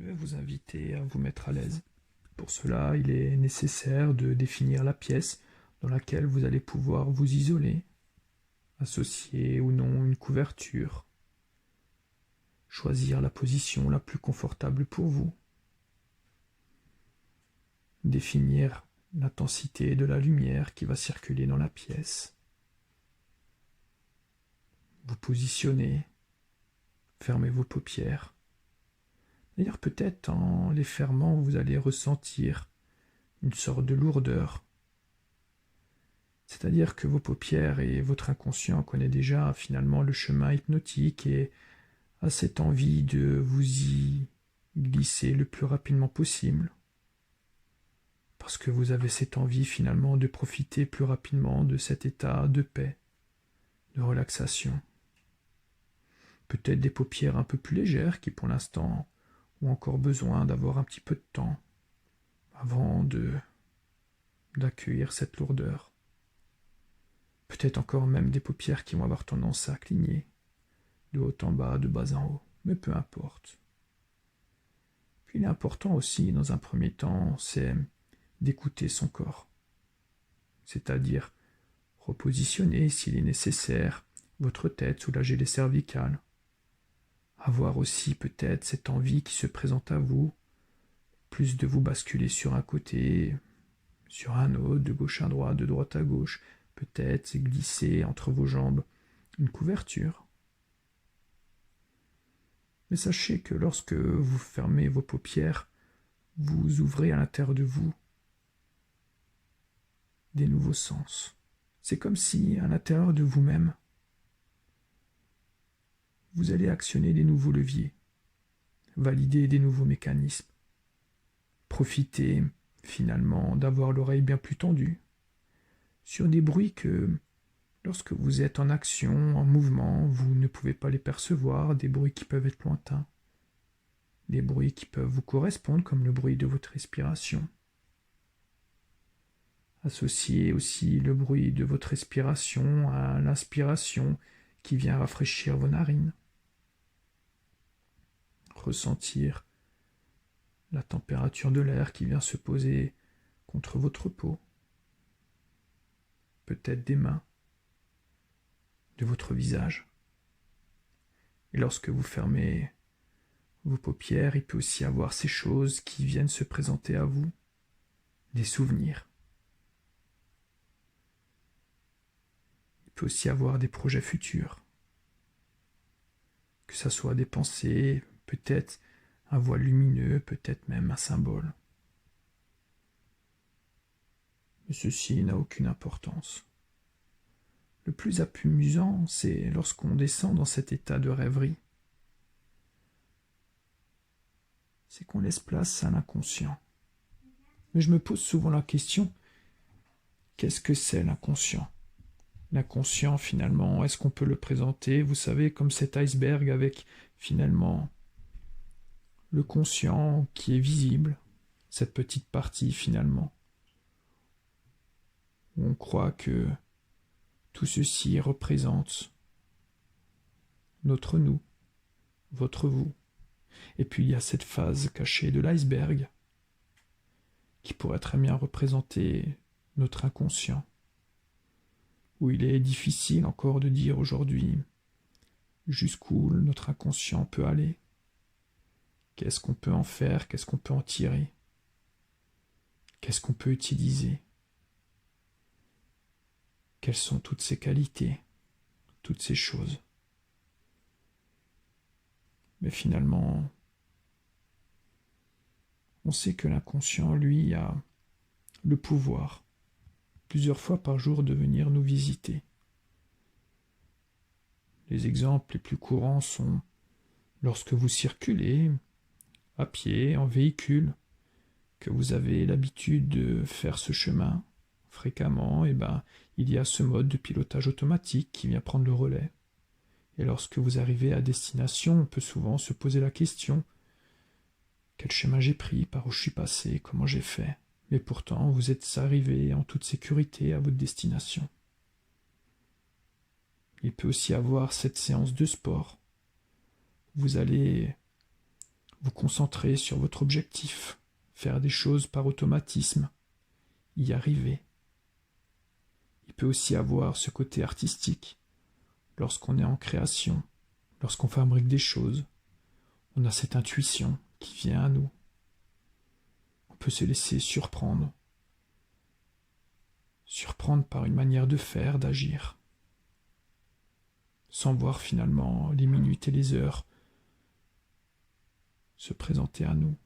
Je vais vous inviter à vous mettre à l'aise. Pour cela, il est nécessaire de définir la pièce dans laquelle vous allez pouvoir vous isoler, associer ou non une couverture, choisir la position la plus confortable pour vous, définir l'intensité de la lumière qui va circuler dans la pièce, vous positionner, fermez vos paupières. D'ailleurs, peut-être en les fermant, vous allez ressentir une sorte de lourdeur. C'est-à-dire que vos paupières et votre inconscient connaissent déjà finalement le chemin hypnotique et a cette envie de vous y glisser le plus rapidement possible. Parce que vous avez cette envie finalement de profiter plus rapidement de cet état de paix, de relaxation. Peut-être des paupières un peu plus légères qui pour l'instant ont encore besoin d'avoir un petit peu de temps avant d'accueillir cette lourdeur. Peut-être encore même des paupières qui vont avoir tendance à cligner, de haut en bas, de bas en haut, mais peu importe. Puis il est important aussi, dans un premier temps, c'est d'écouter son corps, c'est-à-dire repositionner, s'il est nécessaire, votre tête soulager les cervicales, avoir aussi peut-être cette envie qui se présente à vous, plus de vous basculer sur un côté, sur un autre, de gauche à droite, de droite à gauche, peut-être glisser entre vos jambes une couverture. Mais sachez que lorsque vous fermez vos paupières, vous ouvrez à l'intérieur de vous des nouveaux sens. C'est comme si, à l'intérieur de vous-même, vous allez actionner des nouveaux leviers, valider des nouveaux mécanismes, profiter finalement d'avoir l'oreille bien plus tendue sur des bruits que, lorsque vous êtes en action, en mouvement, vous ne pouvez pas les percevoir, des bruits qui peuvent être lointains, des bruits qui peuvent vous correspondre comme le bruit de votre respiration. Associez aussi le bruit de votre respiration à l'inspiration qui vient rafraîchir vos narines. Ressentir la température de l'air qui vient se poser contre votre peau. Peut-être des mains, de votre visage. Et lorsque vous fermez vos paupières, il peut aussi y avoir ces choses qui viennent se présenter à vous, des souvenirs. Il peut aussi y avoir des projets futurs, que ce soit des pensées, peut-être un voile lumineux, peut-être même un symbole. Mais ceci n'a aucune importance. Le plus amusant, c'est lorsqu'on descend dans cet état de rêverie, c'est qu'on laisse place à l'inconscient. Mais je me pose souvent la question, qu'est-ce que c'est l'inconscient ? L'inconscient, finalement, est-ce qu'on peut le présenter, vous savez, comme cet iceberg avec, finalement, le conscient qui est visible, cette petite partie, finalement, où on croit que tout ceci représente notre nous, votre vous. Et puis il y a cette phase cachée de l'iceberg qui pourrait très bien représenter notre inconscient, où il est difficile encore de dire aujourd'hui jusqu'où notre inconscient peut aller, qu'est-ce qu'on peut en faire, qu'est-ce qu'on peut en tirer, qu'est-ce qu'on peut utiliser, quelles sont toutes ces qualités, toutes ces choses. Mais finalement, on sait que l'inconscient, lui, a le pouvoir, plusieurs fois par jour, de venir nous visiter. Les exemples les plus courants sont lorsque vous circulez à pied, en véhicule, que vous avez l'habitude de faire ce chemin fréquemment, et il y a ce mode de pilotage automatique qui vient prendre le relais. Et lorsque vous arrivez à destination, on peut souvent se poser la question: quel chemin j'ai pris, par où je suis passé, comment j'ai fait? Mais pourtant, vous êtes arrivé en toute sécurité à votre destination. Il peut aussi avoir cette séance de sport. Vous allez vous concentrer sur votre objectif, faire des choses par automatisme, y arriver. Il peut aussi avoir ce côté artistique. Lorsqu'on est en création, lorsqu'on fabrique des choses, on a cette intuition qui vient à nous. On peut se laisser surprendre par une manière de faire, d'agir, sans voir finalement les minutes et les heures se présenter à nous.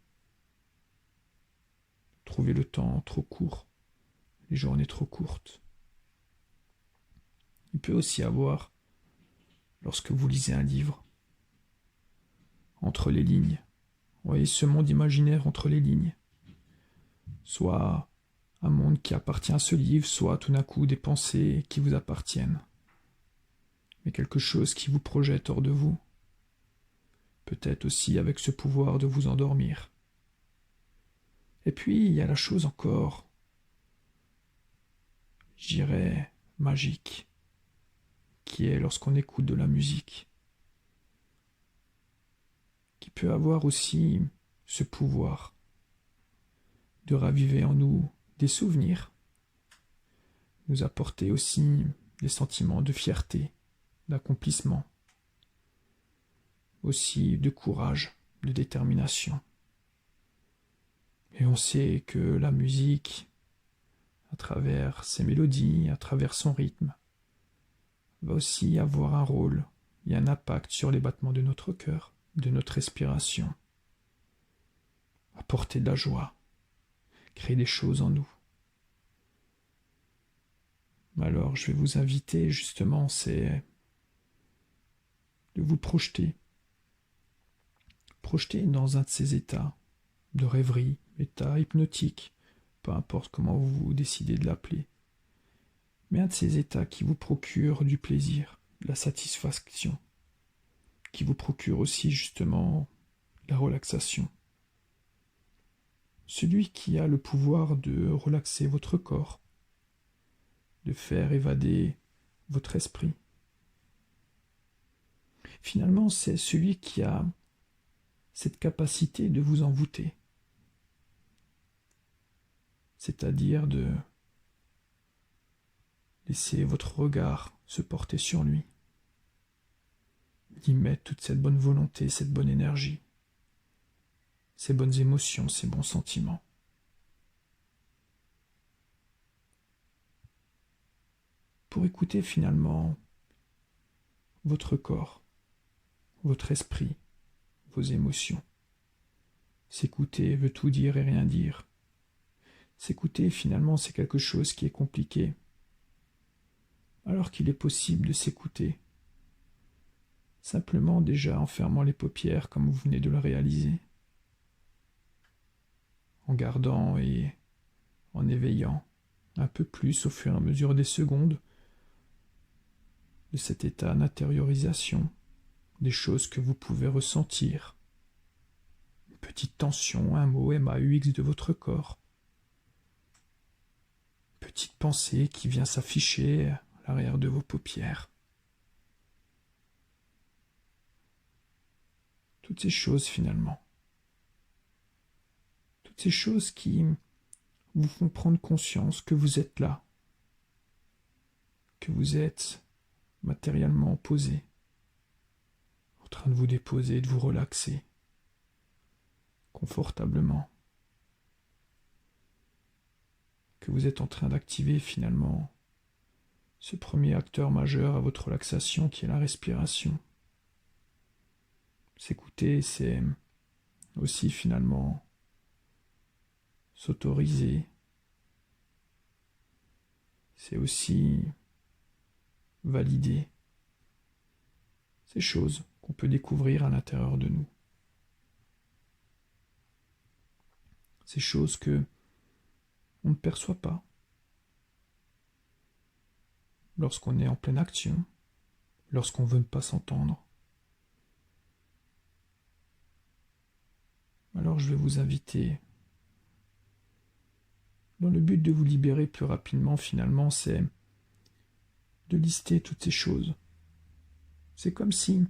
Trouver le temps trop court, les journées trop courtes. Il peut aussi avoir, lorsque vous lisez un livre, entre les lignes, vous voyez ce monde imaginaire entre les lignes, soit un monde qui appartient à ce livre, soit tout d'un coup des pensées qui vous appartiennent, mais quelque chose qui vous projette hors de vous, peut-être aussi avec ce pouvoir de vous endormir. Et puis il y a la chose encore, je dirais, magique, qui est lorsqu'on écoute de la musique, qui peut avoir aussi ce pouvoir de raviver en nous des souvenirs, nous apporter aussi des sentiments de fierté, d'accomplissement, aussi de courage, de détermination. Et on sait que la musique, à travers ses mélodies, à travers son rythme, va aussi avoir un rôle et un impact sur les battements de notre cœur, de notre respiration, apporter de la joie, créer des choses en nous. Alors je vais vous inviter justement, c'est de vous projeter dans un de ces états de rêverie, état hypnotique, peu importe comment vous décidez de l'appeler, mais un de ces états qui vous procure du plaisir, de la satisfaction, qui vous procure aussi justement la relaxation. Celui qui a le pouvoir de relaxer votre corps, de faire évader votre esprit. Finalement, c'est celui qui a cette capacité de vous envoûter, c'est-à-dire de laisser votre regard se porter sur lui, d'y mettre toute cette bonne volonté, cette bonne énergie, ces bonnes émotions, ces bons sentiments. Pour écouter finalement votre corps, votre esprit, vos émotions. S'écouter veut tout dire et rien dire. S'écouter, finalement, c'est quelque chose qui est compliqué, alors qu'il est possible de s'écouter, simplement déjà en fermant les paupières comme vous venez de le réaliser, en gardant et en éveillant un peu plus au fur et à mesure des secondes de cet état d'intériorisation, des choses que vous pouvez ressentir, une petite tension, un mot MAUX de votre corps, une petite pensée qui vient s'afficher à l'arrière de vos paupières. Toutes ces choses finalement, toutes ces choses qui vous font prendre conscience que vous êtes là, que vous êtes matériellement posé, en train de vous déposer, de vous relaxer confortablement, que vous êtes en train d'activer finalement ce premier acteur majeur à votre relaxation qui est la respiration. S'écouter, c'est aussi finalement s'autoriser, c'est aussi valider ces choses qu'on peut découvrir à l'intérieur de nous. Ces choses que on ne perçoit pas lorsqu'on est en pleine action, lorsqu'on ne veut pas s'entendre. Alors je vais vous inviter, dans le but de vous libérer plus rapidement finalement, c'est de lister toutes ces choses. C'est comme si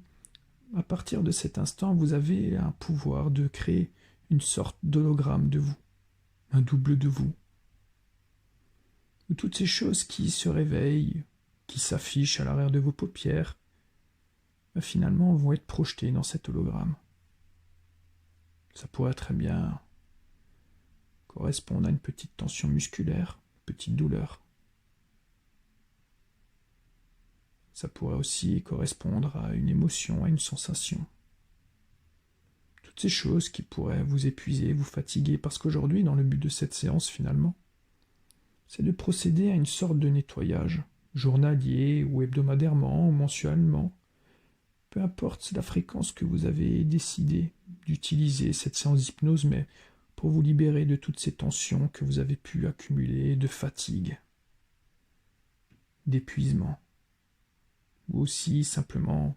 à partir de cet instant, vous avez un pouvoir de créer une sorte d'hologramme de vous, un double de vous, où toutes ces choses qui se réveillent, qui s'affichent à l'arrière de vos paupières, finalement vont être projetées dans cet hologramme. Ça pourrait très bien correspondre à une petite tension musculaire, une petite douleur. Ça pourrait aussi correspondre à une émotion, à une sensation. Toutes ces choses qui pourraient vous épuiser, vous fatiguer, parce qu'aujourd'hui, dans le but de cette séance finalement, c'est de procéder à une sorte de nettoyage, journalier ou hebdomadairement ou mensuellement. Peu importe la fréquence que vous avez décidé d'utiliser cette séance d'hypnose, mais pour vous libérer de toutes ces tensions que vous avez pu accumuler, de fatigue, d'épuisement, ou aussi simplement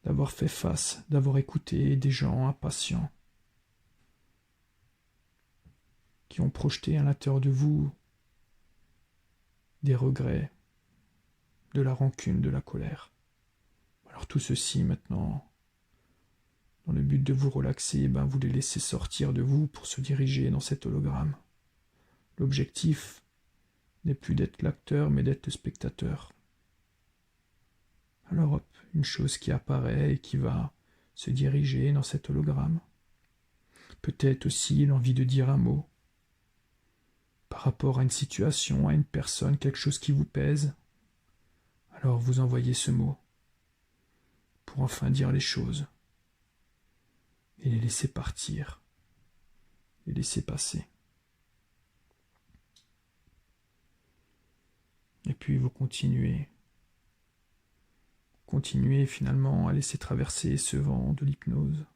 d'avoir fait face, d'avoir écouté des gens impatients qui ont projeté à l'intérieur de vous des regrets, de la rancune, de la colère. Alors tout ceci maintenant, dans le but de vous relaxer, vous les laissez sortir de vous pour se diriger dans cet hologramme. L'objectif n'est plus d'être l'acteur, mais d'être le spectateur. Alors hop, une chose qui apparaît et qui va se diriger dans cet hologramme. Peut-être aussi l'envie de dire un mot par rapport à une situation, à une personne, quelque chose qui vous pèse. Alors vous envoyez ce mot pour enfin dire les choses et les laisser partir, les laisser passer. Et puis vous continuez finalement à laisser traverser ce vent de l'hypnose,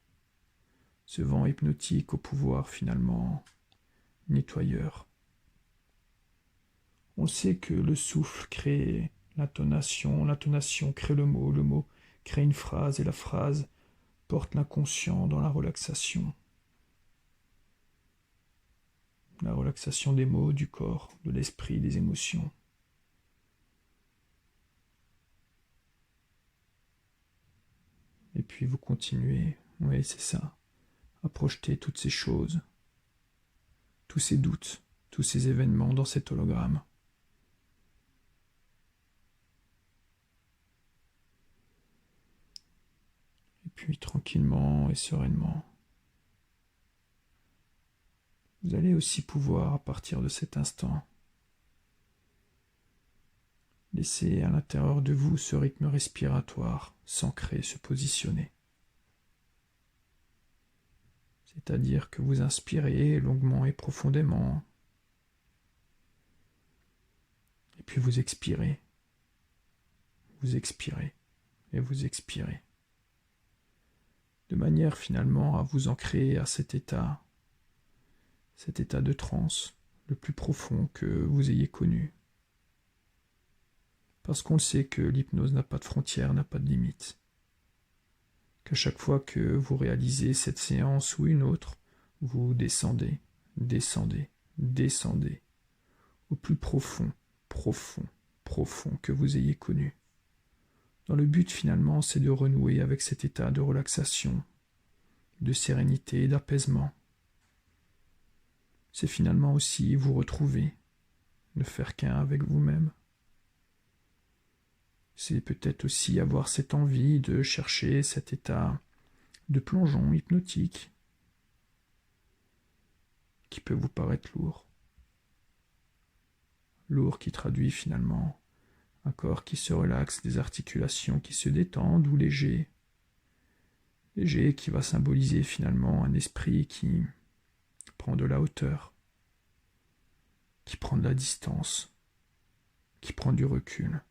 ce vent hypnotique au pouvoir finalement nettoyeur. On sait que le souffle crée l'intonation crée le mot crée une phrase et la phrase porte l'inconscient dans la relaxation. La relaxation des mots, du corps, de l'esprit, des émotions. Et puis vous continuez, oui c'est ça, à projeter toutes ces choses, tous ces doutes, tous ces événements dans cet hologramme. Et puis tranquillement et sereinement, vous allez aussi pouvoir, à partir de cet instant, laisser à l'intérieur de vous ce rythme respiratoire s'ancrer, se positionner. C'est-à-dire que vous inspirez longuement et profondément, et puis vous expirez et vous expirez, de manière finalement à vous ancrer à cet état de transe le plus profond que vous ayez connu. Parce qu'on le sait que l'hypnose n'a pas de frontières, n'a pas de limites. Qu'à chaque fois que vous réalisez cette séance ou une autre, vous descendez au plus profond que vous ayez connu. Dans le but finalement, c'est de renouer avec cet état de relaxation, de sérénité et d'apaisement. C'est finalement aussi vous retrouver, ne faire qu'un avec vous-même. C'est peut-être aussi avoir cette envie de chercher cet état de plongeon hypnotique qui peut vous paraître lourd. Lourd qui traduit finalement un corps qui se relaxe, des articulations qui se détendent ou léger. Léger qui va symboliser finalement un esprit qui prend de la hauteur, qui prend de la distance, qui prend du recul.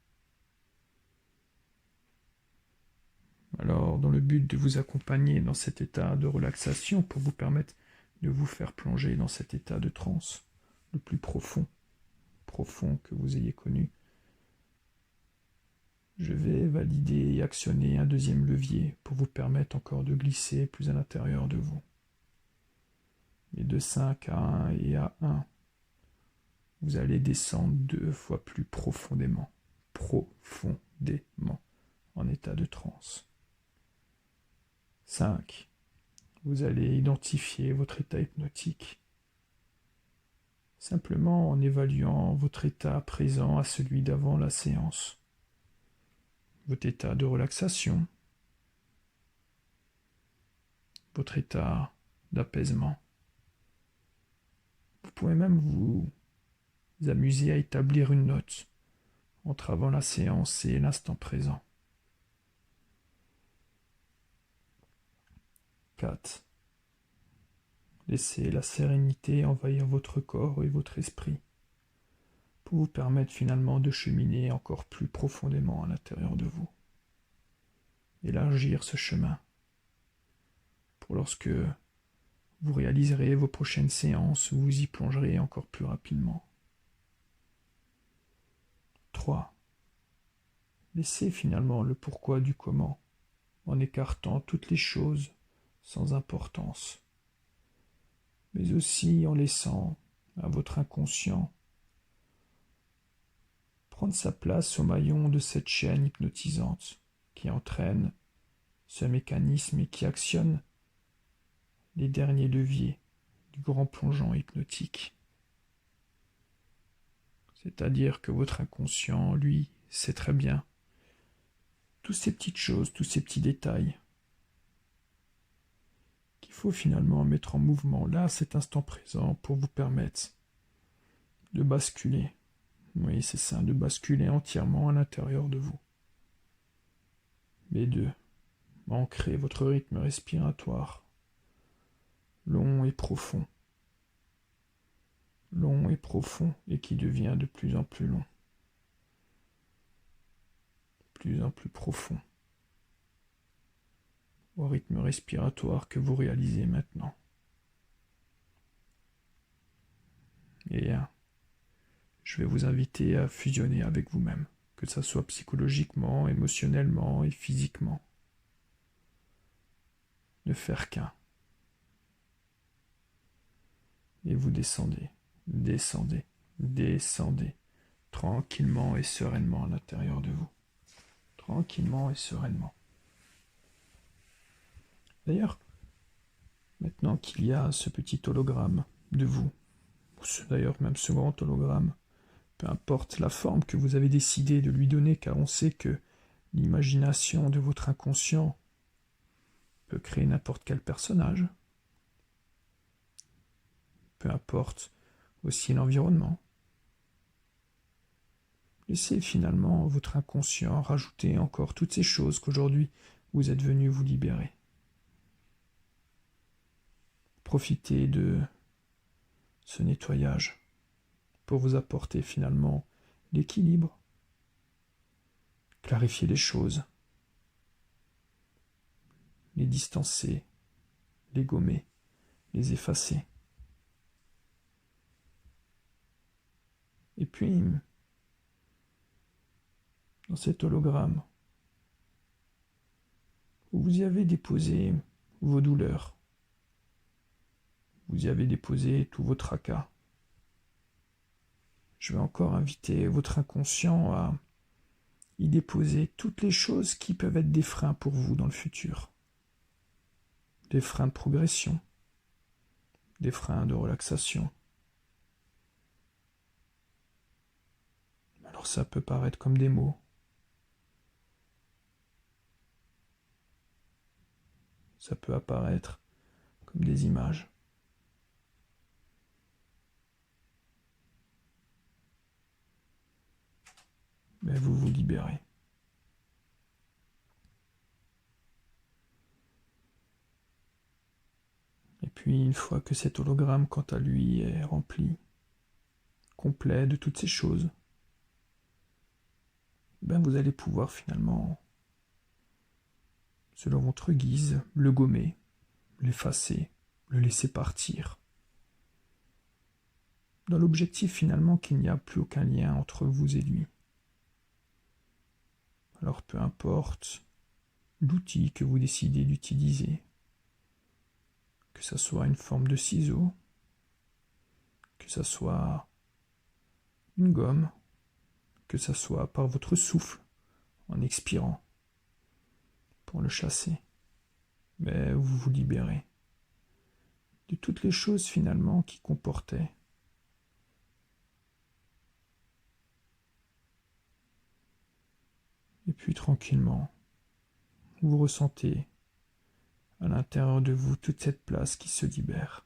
Alors, dans le but de vous accompagner dans cet état de relaxation pour vous permettre de vous faire plonger dans cet état de transe le plus profond que vous ayez connu, je vais valider et actionner un deuxième levier pour vous permettre encore de glisser plus à l'intérieur de vous. Et de 5 à 1 et à 1, vous allez descendre 2 fois plus profondément, en état de transe. 5. Vous allez identifier votre état hypnotique, simplement en évaluant votre état présent à celui d'avant la séance, votre état de relaxation, votre état d'apaisement. Vous pouvez même vous amuser à établir une note entre avant la séance et l'instant présent. 4. Laissez la sérénité envahir votre corps et votre esprit pour vous permettre finalement de cheminer encore plus profondément à l'intérieur de vous. Élargir ce chemin pour lorsque vous réaliserez vos prochaines séances, vous y plongerez encore plus rapidement. 3. Laissez finalement le pourquoi du comment en écartant toutes les choses sans importance, mais aussi en laissant à votre inconscient prendre sa place au maillon de cette chaîne hypnotisante qui entraîne ce mécanisme et qui actionne les derniers leviers du grand plongeon hypnotique. C'est-à-dire que votre inconscient, lui, sait très bien toutes ces petites choses, tous ces petits détails qu'il faut finalement mettre en mouvement là, à cet instant présent, pour vous permettre de basculer. Oui, c'est ça, de basculer entièrement à l'intérieur de vous. Et de ancrer votre rythme respiratoire long et profond, et qui devient de plus en plus long, de plus en plus profond, au rythme respiratoire que vous réalisez maintenant. Et je vais vous inviter à fusionner avec vous-même, que ce soit psychologiquement, émotionnellement et physiquement. Ne faire qu'un. Et vous descendez, tranquillement et sereinement à l'intérieur de vous. Tranquillement et sereinement. D'ailleurs, maintenant qu'il y a ce petit hologramme de vous, d'ailleurs même ce grand hologramme, peu importe la forme que vous avez décidé de lui donner, car on sait que l'imagination de votre inconscient peut créer n'importe quel personnage, peu importe aussi l'environnement. Laissez finalement votre inconscient rajouter encore toutes ces choses qu'aujourd'hui vous êtes venu vous libérer. Profitez de ce nettoyage pour vous apporter finalement l'équilibre, clarifier les choses, les distancer, les gommer, les effacer. Et puis, dans cet hologramme, vous y avez déposé vos douleurs, vous y avez déposé tous vos tracas. Je vais encore inviter votre inconscient à y déposer toutes les choses qui peuvent être des freins pour vous dans le futur. Des freins de progression, des freins de relaxation. Alors ça peut paraître comme des mots. Ça peut apparaître comme des images. Mais vous vous libérez. Et puis, une fois que cet hologramme, quant à lui, est rempli, complet de toutes ces choses, vous allez pouvoir finalement, selon votre guise, le gommer, l'effacer, le laisser partir. Dans l'objectif finalement qu'il n'y a plus aucun lien entre vous et lui. Alors peu importe l'outil que vous décidez d'utiliser, que ce soit une forme de ciseau, que ce soit une gomme, que ce soit par votre souffle, en expirant, pour le chasser. mais vous vous libérez de toutes les choses finalement qui comportaient. Et puis tranquillement, vous ressentez à l'intérieur de vous toute cette place qui se libère.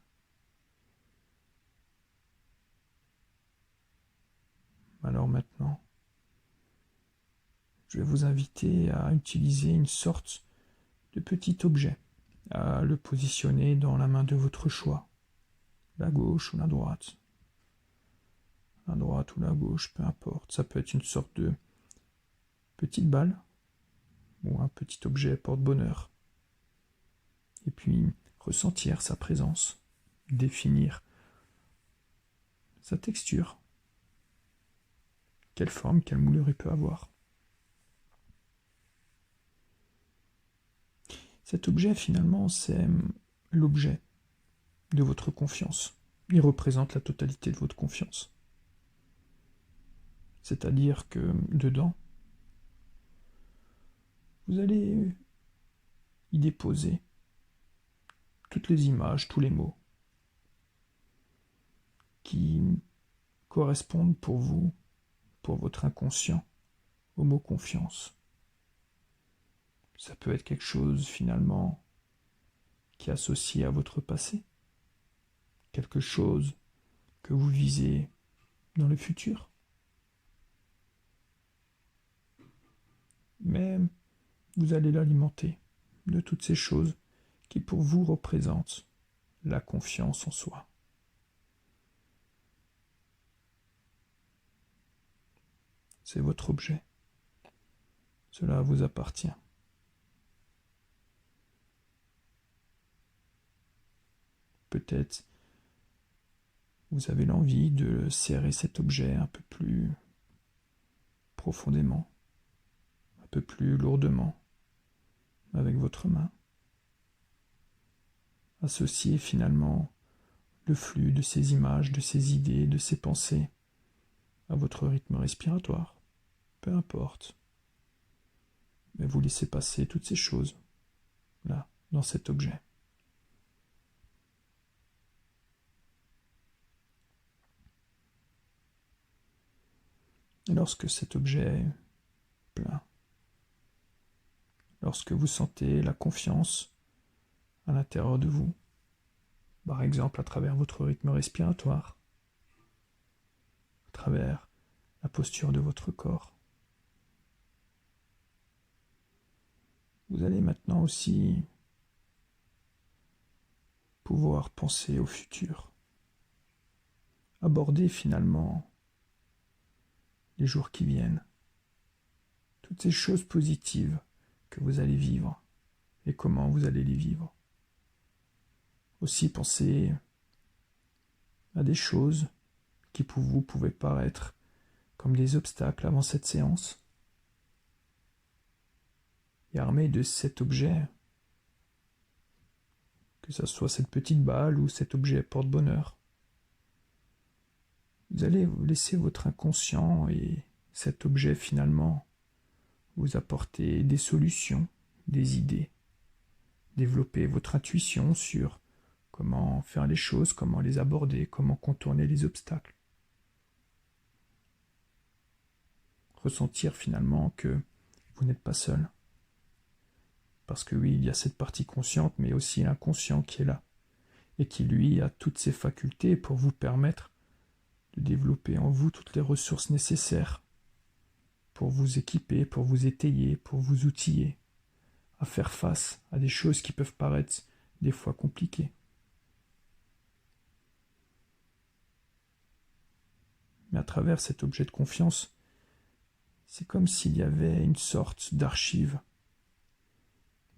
Alors maintenant, je vais vous inviter à utiliser une sorte de petit objet, à le positionner dans la main de votre choix, la gauche ou la droite. La droite ou la gauche, peu importe. Ça peut être une sorte de petite balle ou un petit objet porte-bonheur. Et puis ressentir sa présence, définir sa texture, quelle forme, quelle moulure il peut avoir. Cet objet, finalement, c'est l'objet de votre confiance. Il représente la totalité de votre confiance. C'est-à-dire que dedans, vous allez y déposer toutes les images, tous les mots qui correspondent pour vous, pour votre inconscient, au mot confiance. Ça peut être quelque chose finalement qui est associé à votre passé, quelque chose que vous visez dans le futur. Mais vous allez l'alimenter de toutes ces choses qui pour vous représentent la confiance en soi. C'est votre objet. Cela vous appartient. Peut-être vous avez l'envie de serrer cet objet un peu plus profondément, un peu plus lourdement, avec votre main. Associer finalement le flux de ces images, de ces idées, de ces pensées à votre rythme respiratoire. Peu importe. Mais vous laissez passer toutes ces choses, là, dans cet objet. Et lorsque cet objet est plein, lorsque vous sentez la confiance à l'intérieur de vous, par exemple à travers votre rythme respiratoire, à travers la posture de votre corps, vous allez maintenant aussi pouvoir penser au futur, aborder finalement les jours qui viennent, toutes ces choses positives que vous allez vivre et comment vous allez les vivre. Aussi penser à des choses qui pour vous pouvaient paraître comme des obstacles avant cette séance. Et armé de cet objet, que ce soit cette petite balle ou cet objet porte-bonheur, vous allez vous laisser votre inconscient et cet objet finalement vous apporter des solutions, des idées, développer votre intuition sur comment faire les choses, comment les aborder, comment contourner les obstacles. Ressentir finalement que vous n'êtes pas seul. Parce que oui, il y a cette partie consciente, mais aussi l'inconscient qui est là, et qui lui a toutes ses facultés pour vous permettre de développer en vous toutes les ressources nécessaires pour vous équiper, pour vous étayer, pour vous outiller, à faire face à des choses qui peuvent paraître des fois compliquées. Mais à travers cet objet de confiance, c'est comme s'il y avait une sorte d'archive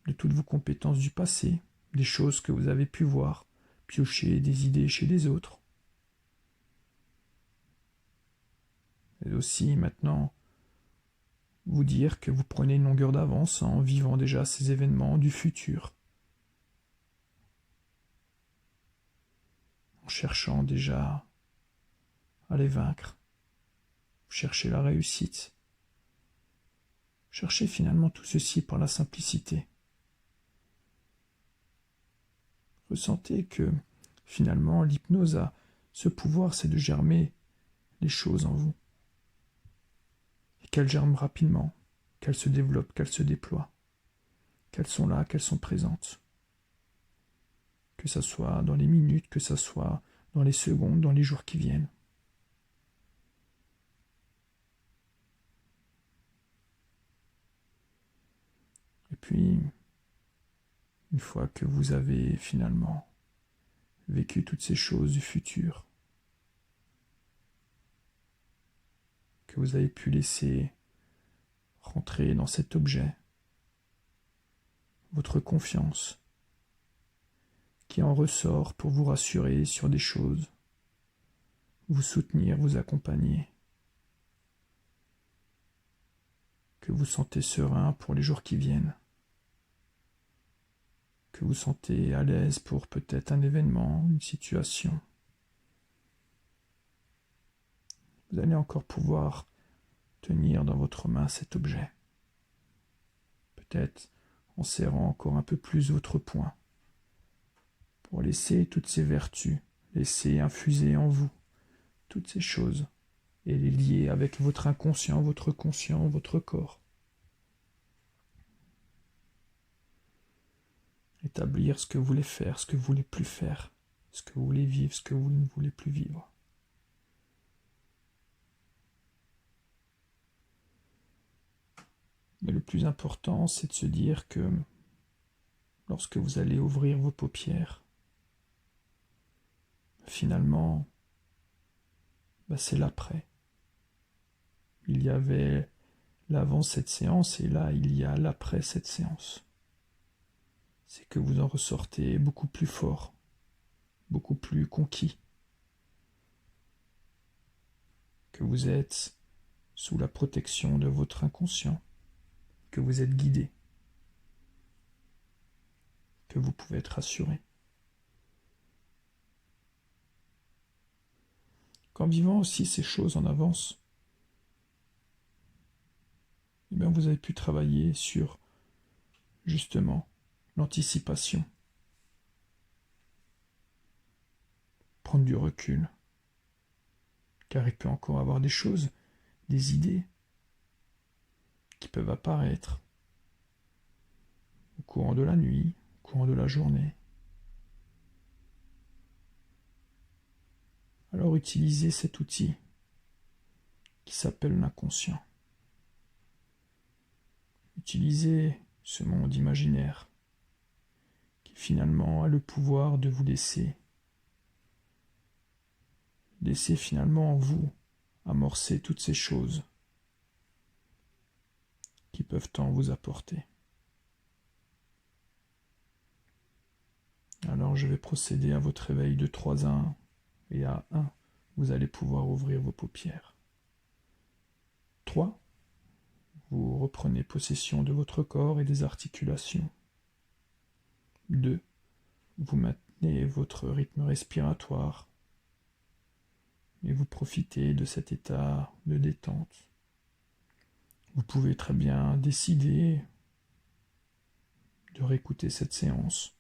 de toutes vos compétences du passé, des choses que vous avez pu voir, piocher des idées chez les autres. Et aussi maintenant, vous dire que vous prenez une longueur d'avance en vivant déjà ces événements du futur, en cherchant déjà à les vaincre, chercher la réussite, chercher finalement tout ceci par la simplicité. Ressentez que, finalement, l'hypnose a ce pouvoir, c'est de germer les choses en vous. Et qu'elles germent rapidement, qu'elles se développent, qu'elles se déploient, qu'elles sont là, qu'elles sont présentes. Que ça soit dans les minutes, que ça soit dans les secondes, dans les jours qui viennent. Et puis, une fois que vous avez finalement vécu toutes ces choses du futur, que vous avez pu laisser rentrer dans cet objet, votre confiance, qui en ressort pour vous rassurer sur des choses, vous soutenir, vous accompagner, que vous sentez serein pour les jours qui viennent, que vous sentez à l'aise pour peut-être un événement, une situation. Vous allez encore pouvoir tenir dans votre main cet objet, peut-être en serrant encore un peu plus votre poing, pour laisser toutes ces vertus, laisser infuser en vous toutes ces choses, et les lier avec votre inconscient, votre conscient, votre corps. Établir ce que vous voulez faire, ce que vous voulez plus faire, ce que vous voulez vivre, ce que vous ne voulez plus vivre. Mais le plus important, c'est de se dire que lorsque vous allez ouvrir vos paupières, finalement, c'est l'après. Il y avait l'avant cette séance et là, il y a l'après cette séance. C'est que vous en ressortez beaucoup plus fort, beaucoup plus conquis, que vous êtes sous la protection de votre inconscient, que vous êtes guidé, que vous pouvez être rassuré. Qu'en vivant aussi ces choses en avance, vous avez pu travailler sur, justement, l'anticipation, prendre du recul, car il peut encore avoir des choses, des idées, qui peuvent apparaître au courant de la nuit, au courant de la journée. Alors utilisez cet outil qui s'appelle l'inconscient. Utilisez ce monde imaginaire qui finalement a le pouvoir de vous laisser finalement en vous amorcer toutes ces choses qui peuvent tant vous apporter. Alors je vais procéder à votre réveil de 3 à 1, et à 1, vous allez pouvoir ouvrir vos paupières. 3, vous reprenez possession de votre corps et des articulations. 2, vous maintenez votre rythme respiratoire et vous profitez de cet état de détente. Vous pouvez très bien décider de réécouter cette séance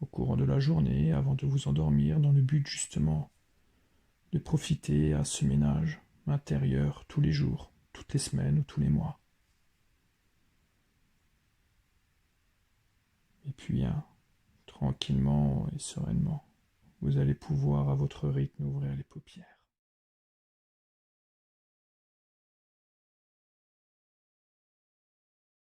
au cours de la journée avant de vous endormir, dans le but justement de profiter à ce ménage intérieur tous les jours, toutes les semaines ou tous les mois. Et puis, tranquillement et sereinement, vous allez pouvoir à votre rythme ouvrir les paupières.